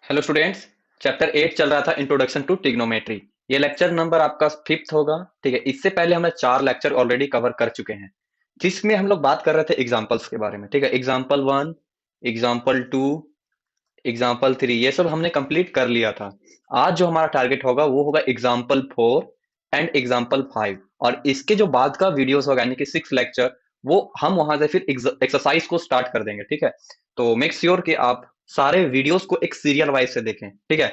Hello students. Chapter 8 चल रहा था इंट्रोडक्शन टू ट्रिग्नोमेट्री। ये लेक्चर नंबर आपका फिफ्थ होगा। ठीक है, इससे पहले हमने 4 लेक्चर ऑलरेडी कवर कर चुके हैं जिसमें हम लोग बात कर रहे थे एग्जांपल्स के बारे में। ठीक है, एग्जांपल 1, एग्जांपल 2, एग्जांपल 3, ये सब हमने कंप्लीट कर लिया था। आज जो हमारा टारगेट होगा वो होगा एग्जांपल 4 एंड एग्जांपल 5। और इसके जो बाद का वीडियोस होगा यानी कि 6 लेक्चर, वो हम वहां से फिर एक्सरसाइज को स्टार्ट कर देंगे। ठीक है, तो मेक श्योर कि आप सारे वीडियोस को एक सीरियल वाइज से देखें। ठीक है,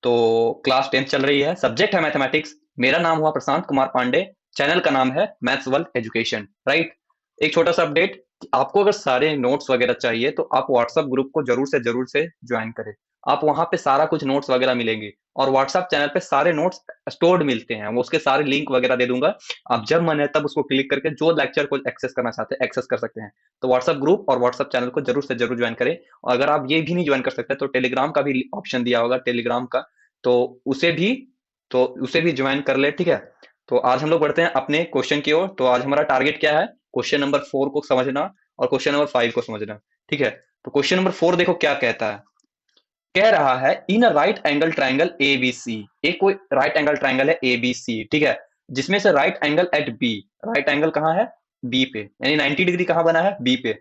तो क्लास 10th चल रही है, सब्जेक्ट है मैथमेटिक्स। मेरा नाम हुआ प्रशांत कुमार पांडे, चैनल का नाम है मैथ्स वर्ल्ड एजुकेशन। राइट। एक छोटा सा अपडेट, आपको अगर सारे नोट्स वगैरह चाहिए तो आप व्हाट्सएप ग्रुप को जरूर से ज्वाइन करें। आप वहां पे सारा कुछ नोट्स वगैरह मिलेंगे और व्हाट्सएप चैनल पे सारे नोट्स स्टोर्ड मिलते हैं, वो उसके सारे लिंक वगैरह दे दूंगा। आप जब मन है तब उसको क्लिक करके जो लेक्चर को एक्सेस करना चाहते हैं एक्सेस कर सकते हैं। तो व्हाट्सएप ग्रुप और व्हाट्सएप चैनल को जरूर से जरूर ज्वाइन करें। और अगर आप ये भी नहीं ज्वाइन कर सकते तो टेलीग्राम का भी ऑप्शन दिया होगा, टेलीग्राम का, तो उसे भी तो उसे भी ज्वाइन कर ले। ठीक है, तो आज हम लोग बढ़ते हैं अपने क्वेश्चन की ओर। तो आज हमारा टारगेट क्या है, क्वेश्चन नंबर 4 को समझना और क्वेश्चन नंबर 5 को समझना। ठीक है, तो क्वेश्चन नंबर 4 देखो क्या कहता है। कह रहा है in a right angle triangle A B C. एक कोई राइट एंगल ट्राइंगल है ए बी सी। ठीक है, जिसमें से right angle at B, right angle कहाँ है, बी पे, यानी 90 डिग्री कहाँ बना है, बी पे।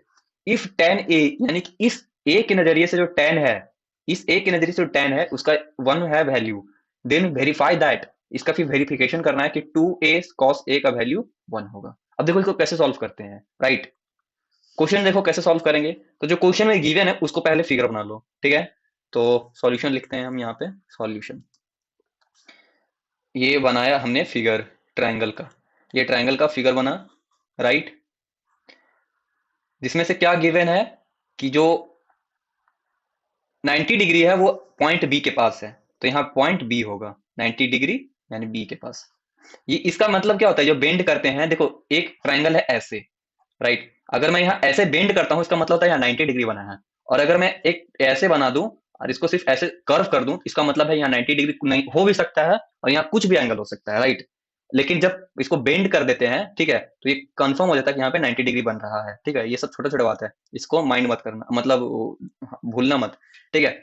इफ टेन ए, यानी कि इस ए के नजरिए से जो टेन है, इस ए के नजरिए से जो टेन है उसका 1 है वैल्यू, देन वेरीफाई दैट। इसका फिर वेरिफिकेशन करना है कि 2a cos a का वैल्यू 1 होगा। अब देखो इसको कैसे सॉल्व करते हैं। राइट, क्वेश्चन देखो कैसे सॉल्व करेंगे। तो जो क्वेश्चन में गिवन है उसको पहले फिगर बना लो। ठीक है, तो सॉल्यूशन लिखते हैं हम यहाँ पे। सॉल्यूशन, ये बनाया हमने फिगर ट्रायंगल का, ये ट्रायंगल का फिगर बना। राइट, जिसमें से क्या गिवन है कि जो 90 डिग्री है वो पॉइंट बी के पास है, तो यहाँ पॉइंट बी होगा 90 डिग्री, यानी बी के पास। ये इसका मतलब क्या होता है, जो बेंड करते हैं, देखो एक ट्रायंगल है ऐसे। राइट, अगर मैं यहाँ ऐसे बेंड करता हूँ इसका मतलब होता है यहाँ 90 डिग्री बना है। और अगर मैं एक ऐसे बना दूं और इसको सिर्फ ऐसे कर्व कर दूं, इसका मतलब है यहाँ 90 डिग्री नहीं हो भी सकता है और यहाँ कुछ भी एंगल हो सकता है। राइट, लेकिन जब इसको बेंड कर देते हैं, ठीक है, तो ये कंफर्म हो जाता है कि यहाँ पे 90 डिग्री बन रहा है। ठीक है, ये सब छोटे छोटे बात है, इसको माइंड मत करना, मतलब भूलना मत। ठीक है,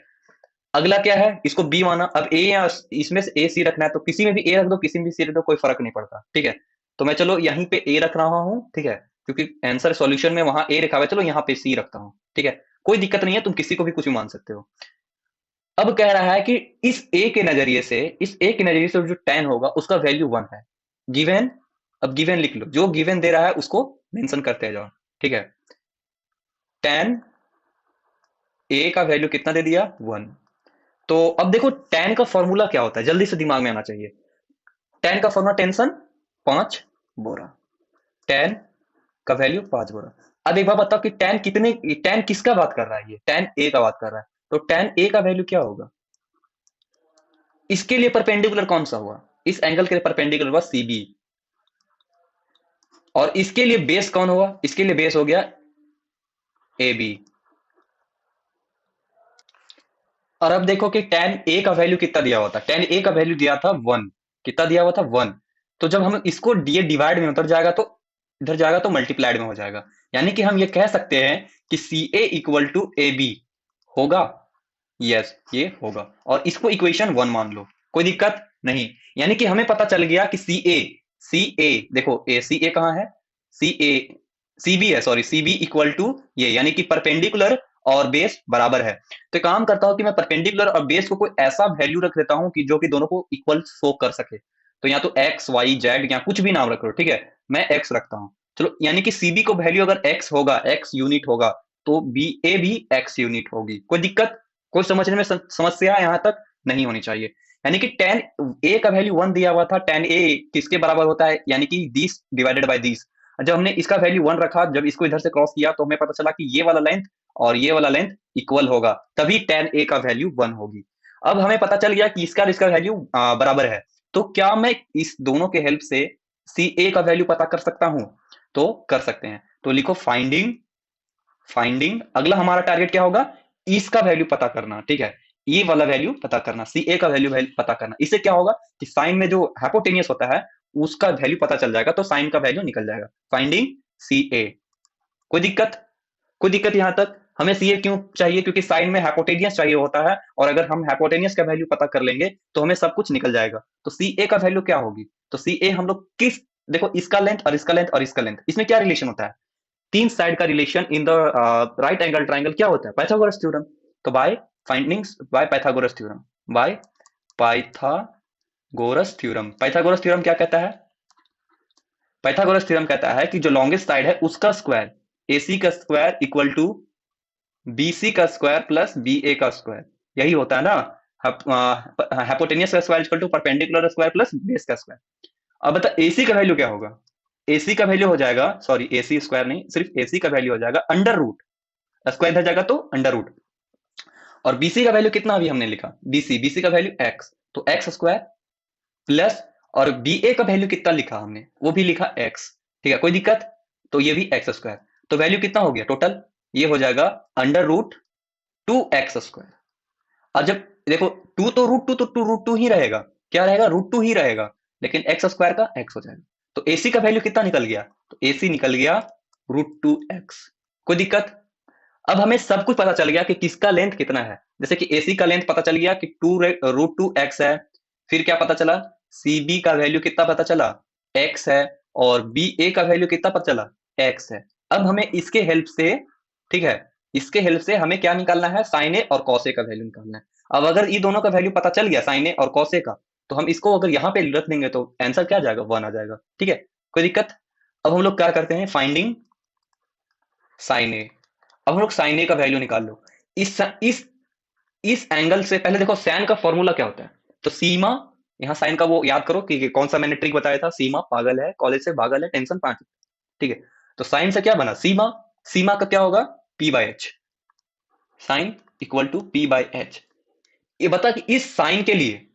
अगला क्या है, इसको बी माना। अब ए या इसमें से ए सी रखना है तो किसी में भी ए रख दो, किसी में भी सी रख दो, कोई फर्क नहीं पड़ता। ठीक है, तो मैं चलो यहीं पे ए रख रहा हूँ। ठीक है, क्योंकि आंसर सॉल्यूशन में वहां ए लिखा हुआ है, चलो यहाँ पे सी रखता हूँ। ठीक है, कोई दिक्कत नहीं है, तुम किसी को भी कुछ भी मान सकते हो। अब कह रहा है कि इस ए के नजरिए से, इस ए के नजरिए से जो टेन होगा उसका वैल्यू 1 है गिवन। अब गिवन लिख लो, जो गिवन दे रहा है उसको मेंशन करते जाओ। ठीक है, टेन ए का वैल्यू कितना दे दिया, 1। तो अब देखो टेन का फॉर्मूला क्या होता है, जल्दी से दिमाग में आना चाहिए। टेन का फॉर्मूला टेंशन 5 बोरा, टेन का वैल्यू 5 बोरा। अब एक बार बताओ कि टेन कितने, टेन किसका बात कर रहा है, ये टेन ए का बात कर रहा है, तो टेन ए का वैल्यू क्या होगा। इसके लिए परपेंडिकुलर कौन सा हुआ, इस एंगल के लिए परपेंडिकुलर हुआ सी बी। और इसके लिए बेस कौन हुआ, इसके लिए बेस हो गया ए बी। और अब देखो कि टेन ए का वैल्यू कितना दिया हुआ था, टेन ए का वैल्यू दिया था 1। कितना दिया हुआ था, 1। तो जब हम इसको ये डिवाइड में उतर जाएगा तो इधर जाएगा तो मल्टीप्लाइड में हो जाएगा। यानी कि हम ये कह सकते हैं कि सी ए इक्वल टू ए बी होगा। यस, ये होगा, और इसको इक्वेशन 1 मान लो, कोई दिक्कत नहीं। यानी कि हमें पता चल गया कि सी ए देखो, ए सी ए कहाँ है, सी ए सी बी है, sorry C B equal to ये, यानी कि परपेंडिकुलर और बेस बराबर है। तो काम करता हूं कि मैं परपेंडिकुलर और बेस को कोई ऐसा वैल्यू रख देता हूं कि जो कि दोनों को इक्वल शो कर सके। तो या तो एक्स वाई जेड या कुछ भी नाम रख लो। ठीक है, मैं एक्स रखता हूं। चलो, यानी कि सीबी को वैल्यू अगर एक्स होगा, एक्स यूनिट होगा, तो बी ए भी एक्स यूनिट होगी। कोई दिक्कत, कोई समझने में समस्या यहाँ तक नहीं होनी चाहिए। यानी कि टेन ए का वैल्यू 1 दिया हुआ था, टेन ए किसके बराबर होता है, यानी कि दिस डिवाइडेड बाय दिस। जब हमने इसका वैल्यू 1 रखा, जब इसको इधर से क्रॉस किया तो हमें पता चला कि ये वाला लेंथ और ये वाला लेंथ इक्वल होगा, तभी टेन ए का वैल्यू 1 होगी। अब हमें पता चल गया कि इसका वैल्यू बराबर है। तो क्या मैं इस दोनों के हेल्प से सी ए का वैल्यू पता कर सकता हूं, तो कर सकते हैं। तो लिखो फाइंडिंग, फाइंडिंग अगला हमारा टारगेट क्या होगा, इसका वैल्यू पता करना। ठीक है, ये वाला वैल्यू पता करना, सी ए का वैल्यू पता करना। इससे क्या होगा कि साइन में जो हाइपोटेनियस होता है उसका वैल्यू पता चल जाएगा, तो साइन का वैल्यू निकल जाएगा। फाइंडिंग सी ए, कोई दिक्कत, कोई दिक्कत यहां तक। हमें सी ए क्यों चाहिए? क्योंकि साइन में हाइपोटेनियस चाहिए होता है, और अगर हम हाइपोटेनियस का वैल्यू पता कर लेंगे तो हमें सब कुछ निकल जाएगा। तो सी ए का वैल्यू क्या होगी? तो सी ए हम लोग किस, देखो इसका लेंथ और इसका लेंथ और इसका लेंथ, इसमें क्या रिलेशन होता है? तीन साइड का relation in the right angle triangle क्या होता है? Pythagoras theorem. तो by findings by Pythagoras theorem, by Pythagoras theorem. Pythagoras theorem क्या कहता है? पाइथागोरस थ्योरम कहता है कि जो लॉन्गेस्ट साइड है उसका स्क्वायर, एसी का स्क्वायर इक्वल टू बीसी का स्क्वायर प्लस बी ए का स्क्वायर, यही होता है ना। हाइपोटेनियस का square equal to perpendicular square plus base का स्क्वायर। अब बता एसी का वैल्यू क्या होगा? एसी का वैल्यू हो जाएगा, सॉरी एसी स्क्वायर नहीं, सिर्फ एसी का वैल्यू हो जाएगा अंडर रूट, स्क्वायर इधर जाएगा तो अंडर रूट। और बीसी का वैल्यू कितना अभी हमने लिखा? बीसी, बीसी का वैल्यू एक्स, तो एक्स स्क्वायर प्लस, और बी ए का वैल्यू कितना लिखा हमने? वो भी लिखा एक्स। ठीक है, कोई दिक्कत? तो ये भी एक्स स्क्वायर। तो वैल्यू कितना हो गया टोटल? ये हो जाएगा under root two x square. और जब देखो टू तो रूट टू ही रहेगा, क्या रहेगा? रूट टू ही रहेगा, लेकिन एक्स स्क्वायर का एक्स हो जाएगा। तो एसी का वैल्यू कितना निकल गया? तो एसी निकल गया रूट टू एक्स। कोई दिक्कत? अब हमें सब कुछ पता चल गया कि किसका लेंथ कितना है। जैसे कि एसी का लेंथ पता चल गया कि रूट टू एक्स है। फिर क्या पता चला? सीबी का वैल्यू कितना पता चला? एक्स है। और बी ए का वैल्यू कितना पता चला? एक्स है। अब हमें इसके हेल्प से, ठीक है, इसके हेल्प से हमें क्या निकालना है? साइन ए और कॉस ए का वैल्यू निकालना है। अब अगर ये दोनों का वैल्यू पता चल गया, साइन ए और कॉस ए का, तो हम इसको अगर यहाँ पे रख देंगे तो आंसर क्या आ जाएगा? 1 आ जाएगा। ठीक है, कोई दिक्कत? अब हम लोग क्या करते हैं? फाइंडिंग साइन ए। अब हम लोग साइन ए का वैल्यू निकाल लो। इस इस एंगल से पहले देखो सैन का फॉर्मूला क्या होता है? तो सीमा, यहाँ साइन का वो याद करो कि कौन सा मैंने ट्रिक बताया था, सीमा पागल है, कॉलेज से भागल है, टेंशन 5। ठीक है, तो साइन से क्या बना? सीमा। सीमा का क्या होगा? P by H. Sine equal to P by H. ये बता कि इस साइन के लिए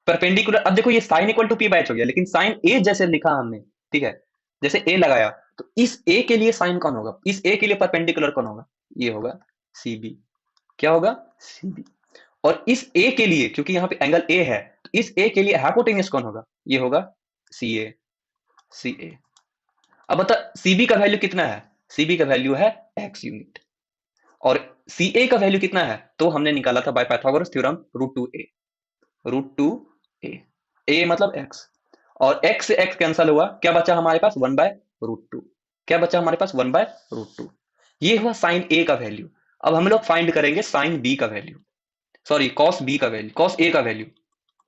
परपेंडिकुलर, अब देखो ये sine equal to P by H हो गया, लेकिन साइन ए जैसे लिखा हमने, ठीक है, जैसे ए लगाया, तो इस ए के लिए साइन कौन होगा? इस ए के लिए परपेंडिकुलर कौन होगा? ये होगा सी बी। क्या होगा? C B. और इस ए के लिए, क्योंकि यहाँ पे एंगल ए है, तो इस ए के लिए हाइपोटेन्यूस कौन होगा? ये होगा सी ए। सी ए। अब बता सीबी का वैल्यू कितना है? सीबी का वैल्यू है एक्स यूनिट। और सी ए का वैल्यू कितना है? तो हमने निकाला था by Pythagoras theorem root two a. Root two a, a मतलब एक्स, और एक्स से एक्स कैंसल हुआ, क्या बचा हमारे पास? 1 बाय रूट टू। क्या बचा हमारे पास? 1 बाय रूट टू। ये हुआ साइन ए का वैल्यू। अब हम लोग फाइंड करेंगे साइन बी का वैल्यू, सॉरी कॉस बी का वैल्यू, कॉस ए का वैल्यू,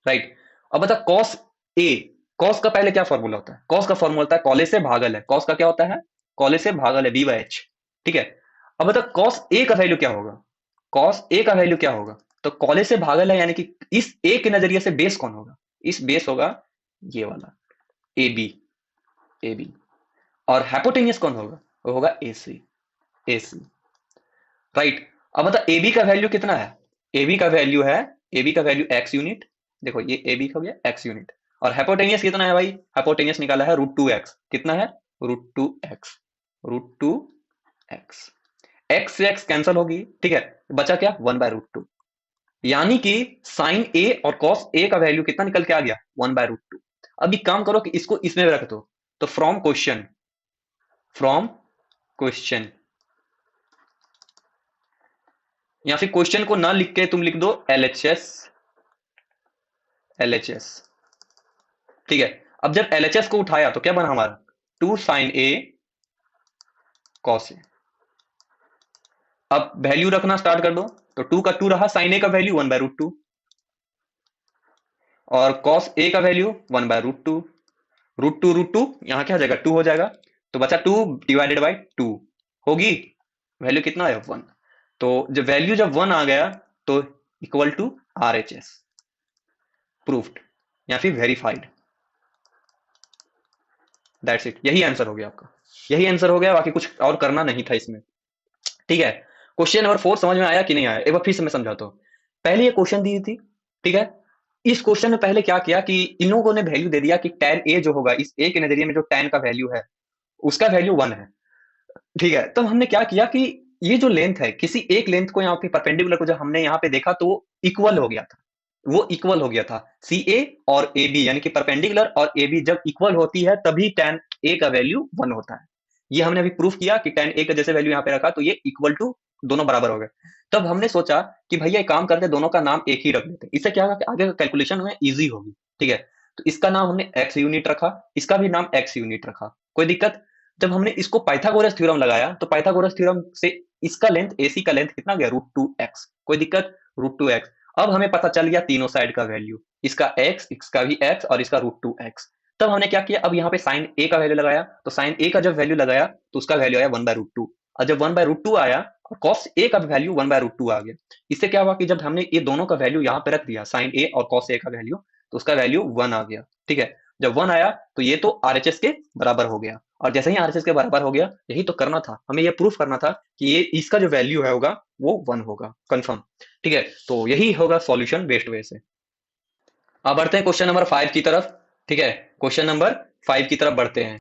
राइट। अब बता कॉस ए, कॉस का पहले क्या फॉर्मूला होता है? कॉस का फॉर्मूला होता है कॉले से भागल है। कॉस का क्या होता है? कॉले से भागल है, बी बाई एच। ठीक है, अब बता कॉस ए का वैल्यू क्या होगा? कॉस ए का वैल्यू क्या होगा? तो कॉले से भागल है, यानी कि इस ए के नजरिए से बेस कौन होगा? इस बेस होगा ये वाला ए बी। A B. और हाइपोटेनियस कौन होगा? वो होगा ए सी। A C, right. अब बता ए बी का वैल्यू कितना है? ए बी का वैल्यू है, ए बी का वैल्यू एक्स यूनिट। देखो ये ए बी का हो गया एक्स यूनिट। और हाइपोटेनियस कितना है भाई? हाइपोटेनियस निकाला है रूट टू एक्स। कितना है? Root two x. Root two x. X से एक्स कैंसल होगी, ठीक है, बचा क्या? 1 बाय रूट टू। यानी कि साइन ए और कॉस ए का वैल्यू कितना निकल के आ गया? 1 बाय रूट टू। अब एक काम करो कि इसको इसमें रख दो। तो फ्रॉम क्वेश्चन, फ्रॉम क्वेश्चन, या फिर क्वेश्चन को ना लिख के तुम लिख दो एलएचएस। एलएचएस, ठीक है। अब जब एलएचएस को उठाया तो क्या बना हमारा? 2 साइन ए कॉस ए। अब वैल्यू रखना स्टार्ट कर दो। तो 2 का 2 रहा, साइन ए का वैल्यू 1 बाय रूट टू, और कॉस ए का value 1 by root two. Root two यहां क्या हो जाएगा? 2 हो जाएगा। तो बचा 2 डिवाइडेड बाय 2 होगी। वैल्यू कितना है? 1। तो जब वैल्यू जब 1 आ गया तो equal to R H S, proofed या फिर वेरीफाइड। दैट्स इट, यही आंसर हो गया आपका। यही आंसर हो गया, बाकी कुछ और करना नहीं था इसमें। ठीक है, क्वेश्चन नंबर 4 समझ में आया कि नहीं आया? एक बार फिर से मैं समझाता हूँ। पहले ये क्वेश्चन दी थी, ठीक है। इस क्वेश्चन में पहले क्या किया कि इन लोगों ने वैल्यू दे दिया कि tan ए जो होगा, इस ए के नजरिए में जो tan का वैल्यू है उसका वैल्यू 1 है। ठीक है, तब हमने क्या किया कि ये जो लेंथ है, किसी एक लेंथ को यहाँ पे परपेंडिकुलर को जब हमने यहाँ पे देखा तो इक्वल हो गया था। वो इक्वल हो गया था। सी ए और ए बी, यानी कि परपेंडिकुलर और ए बी जब इक्वल होती है तभी tan ए का वैल्यू 1 होता है। ये हमने अभी प्रूफ किया कि tan ए का जैसे वैल्यू यहाँ पे रखा तो ये इक्वल टू दोनों बराबर हो गए। तब हमने सोचा कि भैया एक काम करते हैं, दोनों का नाम एक ही रख देते हैं, इससे क्या होगा कि आगे का कैलकुलेशन में इजी होगी। ठीक है, तो इसका नाम हमने एक्स यूनिट रखा, इसका भी नाम एक्स यूनिट रखा, कोई दिक्कत। जब हमने इसको पाइथागोरस थ्योरम लगाया तो पाइथागोरस थ्योरम से इसका लेंथ, एसी का लेंथ कितना गया, √2x, कोई दिक्कत, √2x। अब हमें पता चल गया तीनों साइड का वैल्यू, इसका x, इसका भी x और इसका √2x। तब हमने क्या किया, अब यहाँ पे साइन ए का वैल्यू लगाया, तो साइन ए का जब वैल्यू लगाया तो उसका वैल्यू आया 1/√2, और जब 1/√2 आया और कॉस ए का वैल्यू 1/√2 आ गया। इससे क्या हुआ कि जब हमने ये दोनों का वैल्यू यहाँ पे रख दिया, साइन ए और कॉस ए का वैल्यू, तो उसका वैल्यू 1 आ गया। ठीक है, जब 1 आया तो ये तो आरएचएस के बराबर हो गया, और जैसे ही आरएचएस के बराबर हो गया, यही तो करना था हमें, ये प्रूफ करना था कि ये इसका जो वैल्यू है होगा वो 1 होगा, कंफर्म। ठीक है, तो यही होगा सॉल्यूशन बेस्ट वे से। अब बढ़ते हैं क्वेश्चन नंबर 5 की तरफ। ठीक है, क्वेश्चन नंबर 5 की तरफ बढ़ते हैं।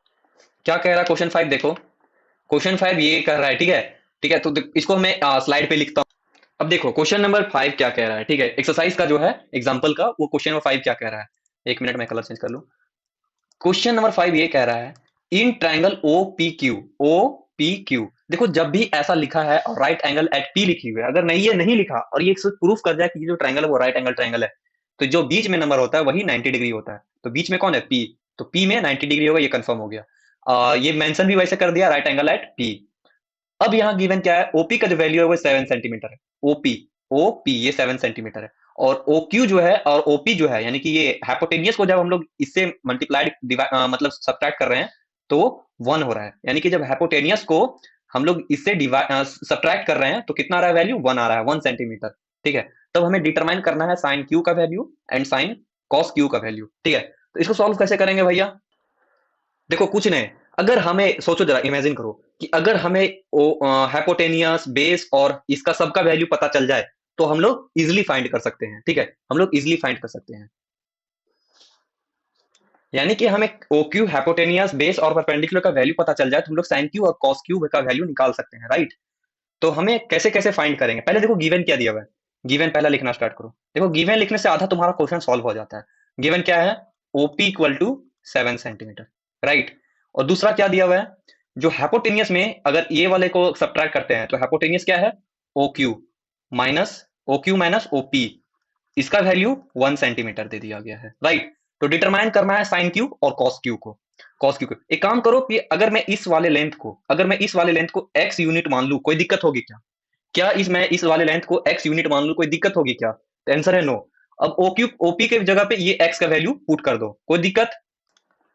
क्या कह रहा है क्वेश्चन 5, देखो क्वेश्चन 5 ये कर रहा है। ठीक है, ठीक है, तो इसको मैं स्लाइड पे लिखता हूँ। अब देखो क्वेश्चन नंबर 5 क्या कह रहा है। ठीक है, एक्सरसाइज का जो है एग्जाम्पल का, वो क्वेश्चन नंबर 5 क्या कह रहा है, एक मिनट में कलर चेंज कर लूं। क्वेश्चन नंबर 5 ये कह रहा है, in triangle O P Q, O P Q, देखो जब भी ऐसा लिखा है और राइट एंगल एट पी लिखी हुई है, अगर नहीं ये नहीं लिखा और ये प्रूफ कर जाए कि ये जो ट्राइंगल है वो राइट एंगल ट्राइंगल है, तो जो बीच में नंबर होता है वही 90 डिग्री होता है। तो बीच में कौन है, पी, तो पी में 90 डिग्री होगा, ये कंफर्म हो गया। ये मेंशन भी वैसे कर दिया, राइट एंगल एट पी। अब यहाँ गिवन क्या है, ओपी का जो वैल्यू है वो 7 सेंटीमीटर है, ओपी, ओपी ये 7 सेंटीमीटर है, और ओक्यू जो है और ओपी जो है, यानी कि ये हाइपोटेनियस को जब हम लोग इससे मल्टीप्लाइड मतलब सब्ट्रैक्ट कर रहे हैं तो 1 हो रहा है, यानी कि जब हाइपोटेनियस को हम लोग इससे सब्ट्रैक्ट कर रहे हैं तो कितना आ रहा है वैल्यू, 1 आ रहा है, 1 सेंटीमीटर। ठीक है, तब हमें डिटरमाइन करना है साइन क्यू का value and sine cos Q का वैल्यू। ठीक है, तो इसको सॉल्व कैसे करेंगे भैया, देखो कुछ नहीं, अगर हमें सोचो जरा, इमेजिन करो कि अगर हमें हाइपोटेनियस बेस और इसका सबका वैल्यू पता चल जाए तो हम लोग इजिली फाइंड कर सकते हैं। ठीक है, हम लोग इजिली फाइंड कर सकते हैं, यानी कि हमें ओ क्यू, हाइपोटेनियस, बेस और परपेंडिकुलर का वैल्यू पता चल जाए तो हम लोग साइन क्यू और कॉस क्यू का वैल्यू निकाल सकते हैं, राइट। तो हमें कैसे कैसे फाइंड करेंगे, पहले देखो गिवन क्या दिया हुआ है, गिवन पहला लिखना स्टार्ट करो। देखो गिवन लिखने से आधा तुम्हारा क्वेश्चन सॉल्व हो जाता है। गिवन क्या है, OP equal to 7 centimetre, right. और दूसरा क्या दिया हुआ है, जो हाइपोटेनियस में अगर ये वाले को सब्ट्रैक्ट करते हैं तो हाइपोटेनियस क्या है, O Q minus, O Q minus OP, इसका वैल्यू 1 सेंटीमीटर दे दिया गया है, राइट। तो डिटरमाइन करना है साइन क्यू और कॉस क्यू को, कॉस क्यू को। एक काम करो कि अगर मैं इस वाले लेंथ को, अगर मैं इस वाले लेंथ को एक्स यूनिट मान लूं, कोई दिक्कत होगी क्या, क्या इस मैं इस वाले लेंथ को एक्स यूनिट मान लूं, कोई दिक्कत होगी क्या, तो आंसर है नो। अब ओ क्यू, ओपी के जगह पे ये एक्स का वैल्यू पुट कर दो, कोई दिक्कत,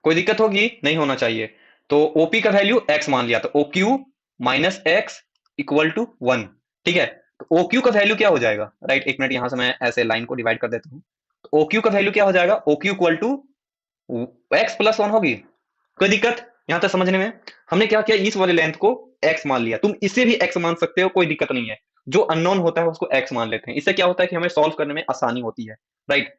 कोई दिक्कत होगी, नहीं होना चाहिए। तो ओपी का वैल्यू एक्स मान लिया, तो O Q minus x equal to 1। ठीक है, तो ओ क्यू का वैल्यू क्या हो जाएगा, राइट, एक मिनट यहां से मैं ऐसे लाइन को डिवाइड कर देता हूँ। तो ओ क्यू का वैल्यू क्या हो जाएगा, O Q equal to x plus 1 होगी, कोई दिक्कत यहां तक समझने में। हमने क्या किया, इस वाले लेंथ को एक्स मान लिया, तुम इसे भी एक्स मान सकते हो, कोई दिक्कत नहीं है। जो अननोन होता है उसको एक्स मान लेते हैं, इससे क्या होता है कि हमें सॉल्व करने में आसानी होती है, राइट।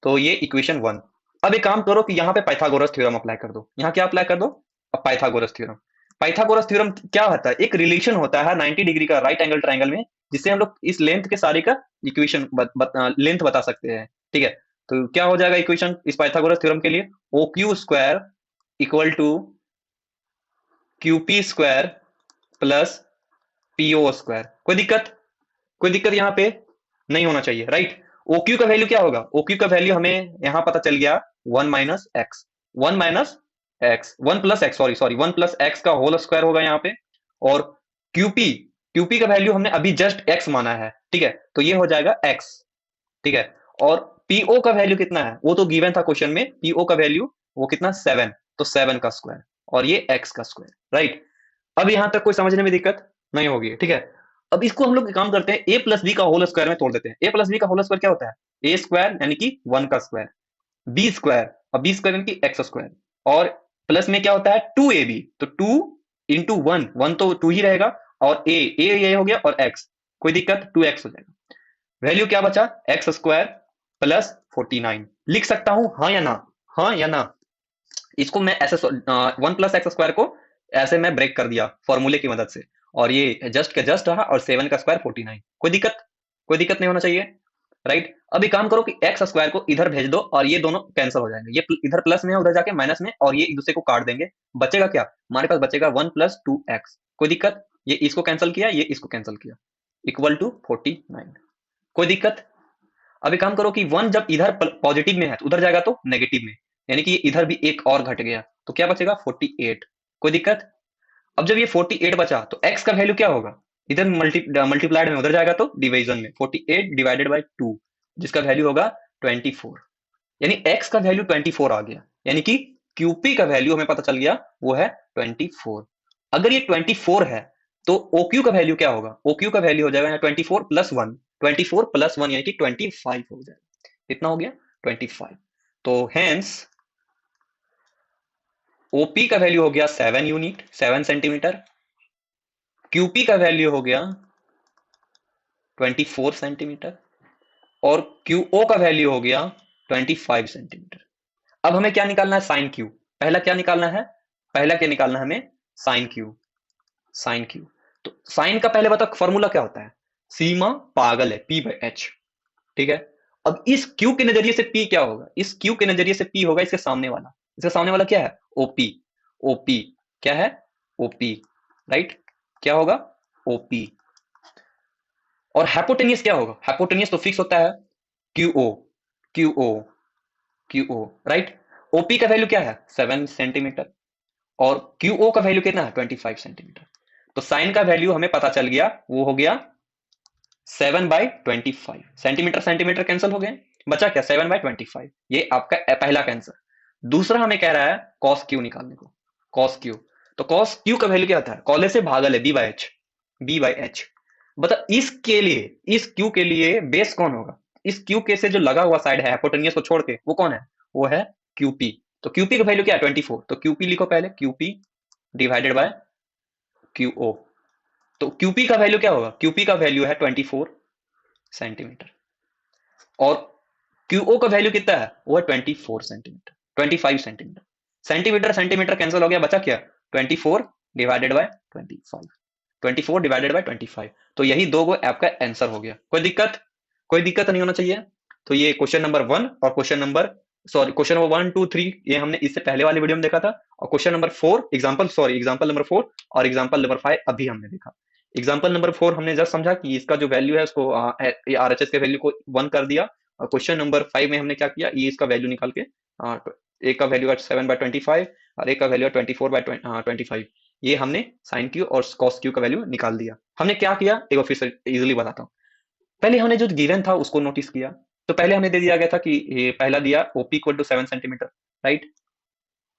तो ये इक्वेशन 1। अब एक काम करो कि यहाँ पे पाइथागोरस थ्योरम अप्लाई कर दो, यहाँ क्या अप्लाई कर दो, अब पाइथागोरस थ्योरम। पाइथागोरस थ्योरम क्या होता है, एक रिलेशन होता है 90 डिग्री का राइट एंगल ट्राइंगल में, जिससे हम लोग इस लेंथ के सारे का इक्वेशन लेंथ बता सकते हैं। ठीक है, तो क्या हो जाएगा इक्वेशन इस पाइथागोरस थ्योरम के लिए, O Q square equal to Q P square plus PO square, कोई दिक्कत, कोई दिक्कत यहाँ पे नहीं होना चाहिए, राइट। ओक्यू का वैल्यू क्या होगा, ओक्यू का वैल्यू हमें यहां पता चल गया 1 minus x, 1 minus x, 1 plus x, sorry sorry 1 plus x का होल स्क्वायर होगा यहाँ पे। और क्यूपी, क्यूपी का वैल्यू हमने अभी जस्ट एक्स माना है, ठीक है, तो ये हो जाएगा एक्स। ठीक है, और पीओ का वैल्यू कितना है, वो तो गिवन था क्वेश्चन में, पीओ का वैल्यू वो कितना 7, तो 7 का स्क्वायर और ये एक्स का स्क्वायर, राइट। अब यहां तक कोई समझने में दिक्कत नहीं होगी, ठीक है। अब इसको हम लोग काम करते हैं, ए प्लस बी का होल स्क्वायर में तोड़ देते हैं। ए प्लस बी का होल स्क्वायर क्या होता है, ए स्क्वायर यानी कि 1 का स्क्वायर, बी स्क्वायर, और बी स्क्वायर यानी कि एक्स स्क्वायर, और प्लस में क्या होता है 2ab, तो 2 इंटू 1, 1 तो 2 ही रहेगा, और ए ये हो गया, और एक्स, कोई दिक्कत, 2x हो जाएगा। वैल्यू क्या बचा, एक्स स्क्वायर प्लस 49, लिख सकता हूं हाँ या ना, हाँ या ना। इसको मैं ऐसे 1 प्लस एक्स स्क्वायर को ऐसे मैं ब्रेक कर दिया फॉर्मूले की मदद से, और ये जस्ट का जस्ट रहा, और 7 का स्क्वायर 49, कोई दिक्कत, कोई दिक्कत नहीं होना चाहिए, राइट। अब एक काम करो कि एक्स स्क्वायर को इधर भेज दो और ये दोनों कैंसिल हो जाएंगे, ये इधर प्लस में है, उधर जाके माइनस में, और ये एक दूसरे को काट देंगे, बचेगा क्या, हमारे पास बचेगा 1 प्लस 2x, कोई दिक्कत, ये इसको कैंसिल किया, ये इसको कैंसिल किया, इक्वल टू 49। कोई दिक्कत? अब एक काम करो कि 1 जब इधर पॉजिटिव में है तो उधर जाएगा तो नेगेटिव में, यानी कि इधर भी एक और घट गया, तो क्या बचेगा 48। कोई दिक्कत? अब जब ये 48 बचा तो x का वैल्यू क्या होगा, इधर मल्टीप्लाइड में उधर जाएगा तो डिवीजन में, 48 डिवाइडेड बाय 2, जिसका वैल्यू होगा 24, यानी x का वैल्यू 24 आ गया, यानी कि QP का वैल्यू हमें पता चल गया वो है 24। अगर ये 24 है तो OQ का वैल्यू क्या होगा, OQ का वैल्यू हो जाएगा 24 प्लस 1, 24 प्लस 1 यानी कि 25 हो जाएगा। कितना हो गया 25। तो हेंस OP का वैल्यू हो गया 7 यूनिट, 7 सेंटीमीटर। QP का वैल्यू हो गया 24 सेंटीमीटर और QO का वैल्यू हो गया 25 सेंटीमीटर। अब हमें क्या निकालना है, साइन क्यू। पहला क्या निकालना है, पहला क्या निकालना है हमें, साइन क्यू। साइन क्यू, तो साइन का पहले बताओ फॉर्मूला क्या होता है, सीमा पागल है, P बाई एच, ठीक है। अब इस क्यू के नजरिए से P क्या होगा, इस क्यू के नजरिए से P होगा इसके सामने वाला, इसके सामने वाला क्या है OP। OP क्या है OP, राइट, क्या होगा OP। और हाइपोटेनियस क्या होगा, हाइपोटेनियस तो फिक्स होता है QO, QO, QO, right. OP का वैल्यू क्या है 7 सेंटीमीटर और QO का वैल्यू कितना है 25 सेंटीमीटर। तो साइन का वैल्यू हमें पता चल गया, वो हो गया 7/25। सेंटीमीटर सेंटीमीटर कैंसिल हो गए, बचा क्या 7/25। ये आपका पहला का आंसर। दूसरा हमें कह रहा है कॉस क्यू निकालने को, कॉस क्यू। तो कॉस क्यू का वैल्यू क्या होता है, कॉले से भागल है B/H, B/H। बता इसके लिए, इस क्यू के लिए बेस कौन होगा, इस क्यू के से जो लगा हुआ साइड है हाइपोटेनियस को छोड़ के वो कौन है, वो है QP। तो QP का वैल्यू क्या है 24, तो QP लिखो पहले, QP डिवाइडेड बाय QO। तो QP का वैल्यू क्या होगा, QP का वैल्यू है 24 सेंटीमीटर और QO का वैल्यू कितना है, वो है 24 centimetre, 25 centimetre. Centimetre centimetre cancel हो गया, बचा क्या 24 डिवाइडेड बाय 25, 24 डिवाइडेड बाय 25। तो यही दो गो आपका आंसर हो गया। कोई दिक्कत, कोई दिक्कत नहीं होना चाहिए। तो ये क्वेश्चन नंबर 1 और question number, sorry question number 1 2 3 ये हमने इससे पहले वाले वीडियो में देखा था, और question number 4 example, sorry example number 4 और एग्जांपल नंबर 5 अभी हमने देखा। एग्जांपल नंबर 4 हमने जस्ट समझा कि इसका जो वैल्यू है उसको RHS के वैल्यू को 1 कर दिया, और क्वेश्चन नंबर 5 में हमने क्या किया, ये इसका वैल्यू निकाल के एक का वैल्यू है 7/25 और एक का वैल्यू है 24/25, ये हमने साइन क्यू और कॉस क्यू का वैल्यू निकाल दिया। हमने क्या किया एक बार फिर से इजीली बताता हूँ। पहले हमने जो गिवन था उसको नोटिस किया, तो पहले हमें दे दिया गया था कि ये पहला दिया OP equal to 7 centimetre, right,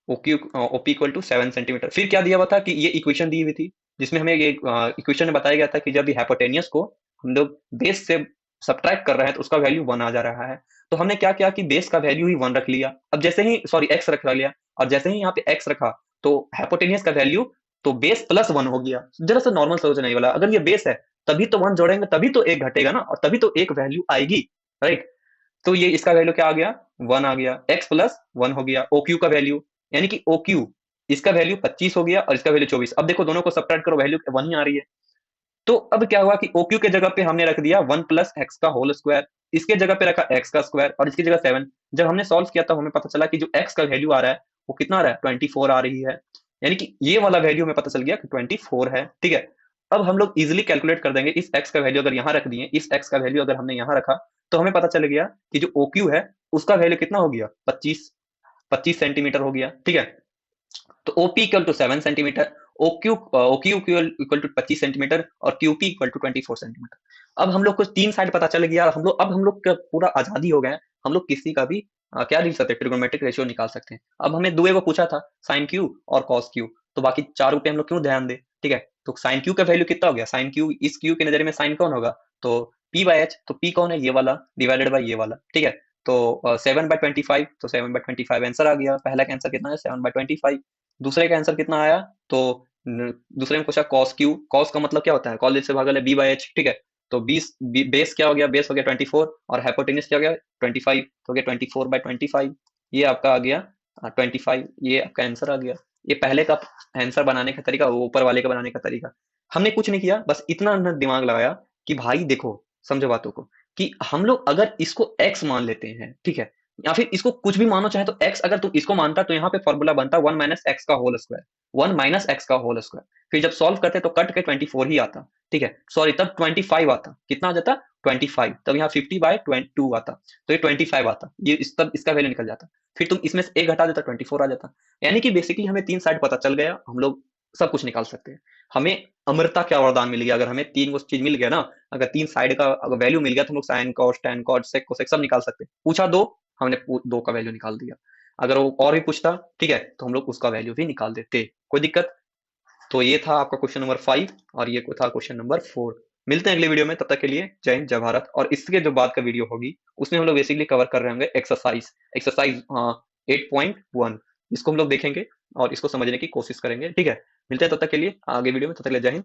OP equal to 7 centimetre. फिर क्या दिया हुआ था कि ये इक्वेशन दी हुई थी जिसमें हमें ये इक्वेशन में बताया गया था कि जब हाइपोटेनियस को हम लोग बेस से सब्ट्रैक्ट कर रहे हैं तो उसका वैल्यू 1 आ जा रहा है। तो हमने क्या किया कि बेस का वैल्यू ही 1 रख लिया, अब जैसे ही सॉरी x रख लिया, और जैसे ही यहाँ पे x रखा तो हाइपोटेनियस का वैल्यू तो बेस प्लस 1 हो गया। जरा सा नॉर्मल सोचने वाला, अगर ये बेस है तभी तो 1 जोड़ेंगे तभी तो एक घटेगा ना, और तभी तो एक वैल्यू आएगी, राइट। तो ये इसका वैल्यू क्या आ गया 1 आ गया, x प्लस 1 हो गया। OQ का वैल्यू यानी कि OQ इसका वैल्यू 25 हो गया और इसका वैल्यू 24। अब देखो दोनों को सब्ट्रैक्ट करो वैल्यू 1 ही आ रही है। तो अब क्या हुआ कि OQ के जगह पे हमने रख दिया 1 प्लस एक्स का होल स्क्वायर, इसके जगह पे रखा x का स्क्वायर और इसकी जगह 7। जब हमने सॉल्व किया तो हमें पता चला कि जो x का वैल्यू आ रहा है वो कितना आ रहा है 24 आ रही है, यानी कि ये वाला वैल्यू हमें पता चल गया कि 24 है, ठीक है। अब हम लोग इजिली कैलकुलेट कर देंगे, इस x का वैल्यू अगर यहाँ रख दिए, इस x का वैल्यू अगर हमने यहाँ रखा तो हमें पता चल गया कि जो OQ है उसका वैल्यू कितना हो गया 25 सेंटीमीटर हो गया, ठीक है। तो OP equal to 7 centimetre, OQ equal to 25 centimetre और QP इक्वल टू 24 सेंटीमीटर। अब हम लोग को तीन साइड पता चल गया, हम लोग अब हम लोग का पूरा आजादी हो गया, हम लोग किसी का भी क्या लिख सकते हैं ट्रिगोनोमेट्रिक रेशियो निकाल सकते हैं। अब हमें दुए को पूछा था साइन क्यू और कॉस क्यू, तो बाकी चारों पे हम लोग क्यों ध्यान दे, ठीक है। तो साइन क्यू का वैल्यू कितना हो गया, साइन क्यू इस क्यू के नजर में साइन कौन होगा, तो P/H, तो P कौन है ये वाला डिवाइडेड बाय ये वाला, ठीक है। तो 7/25, तो 7/25 आंसर आ गया। पहला का आंसर कितना है 7/25। दूसरे का आंसर कितना आया, तो दूसरे में पूछा कॉस क्यू, कॉस का मतलब क्या होता है कॉलेज से भागल है B/H, ठीक है। तो 20 बेस क्या हो गया, बेस हो गया 24 और हाइपोटेनियस क्या हो गया 25, तो हो गया 24/25। ये आपका आ गया 25, ये आपका आंसर आ गया। ये पहले का आंसर बनाने का तरीका, ऊपर वाले का बनाने का तरीका। हमने कुछ नहीं किया, बस इतना दिमाग लगाया कि भाई देखो समझो बातों को, कि हम लोग अगर इसको x मान लेते हैं, ठीक है, या फिर इसको कुछ भी मानो चाहे तो x, अगर तुम इसको मानता तो यहाँ पे फॉर्मूला बनता 1 माइनस एक्स का होल स्क्वायर, 1 माइनस एक्स का होल स्क्वायर। फिर जब सॉल्व करते तो कट के 24 ही आता, ठीक है, सॉरी तब 25 आता, कितना आ जाता 25, तब यहाँ 50/2 आता, तो ये 25 आता, ये तब इसका वैल्यू निकल जाता। फिर तुम इसमें से एक घटा देता 24 आ जाता। यानी कि बेसिकली हमें तीन साइड पता चल गया, हम लोग सब कुछ निकाल सकते हैं। हमें अमृता क्या वरदान मिल गया, अगर हमें तीन वो चीज मिल गया ना, अगर तीन साइड का वैल्यू मिल गया तो हम लोग sine cos tan cot sec cosec सब निकाल सकते हैं। पूछा दो, हमने दो का वैल्यू निकाल दिया। अगर वो और भी पूछता, ठीक है, तो हम लोग उसका वैल्यू भी निकाल देते, कोई दिक्कत। तो ये था आपका क्वेश्चन नंबर 5 और ये था क्वेश्चन नंबर 4। मिलते हैं अगले वीडियो में, तब तक के लिए जय हिंद जय भारत। और इसके जो बाद का वीडियो होगी उसमें हम लोग बेसिकली कवर कर रहे होंगे एक्सरसाइज, एक्सरसाइज 8.1, इसको हम लोग देखेंगे और इसको समझने की कोशिश करेंगे, ठीक है। मिलते हैं तब तक के लिए आगे वीडियो में, तब तक के लिए जय हिंद।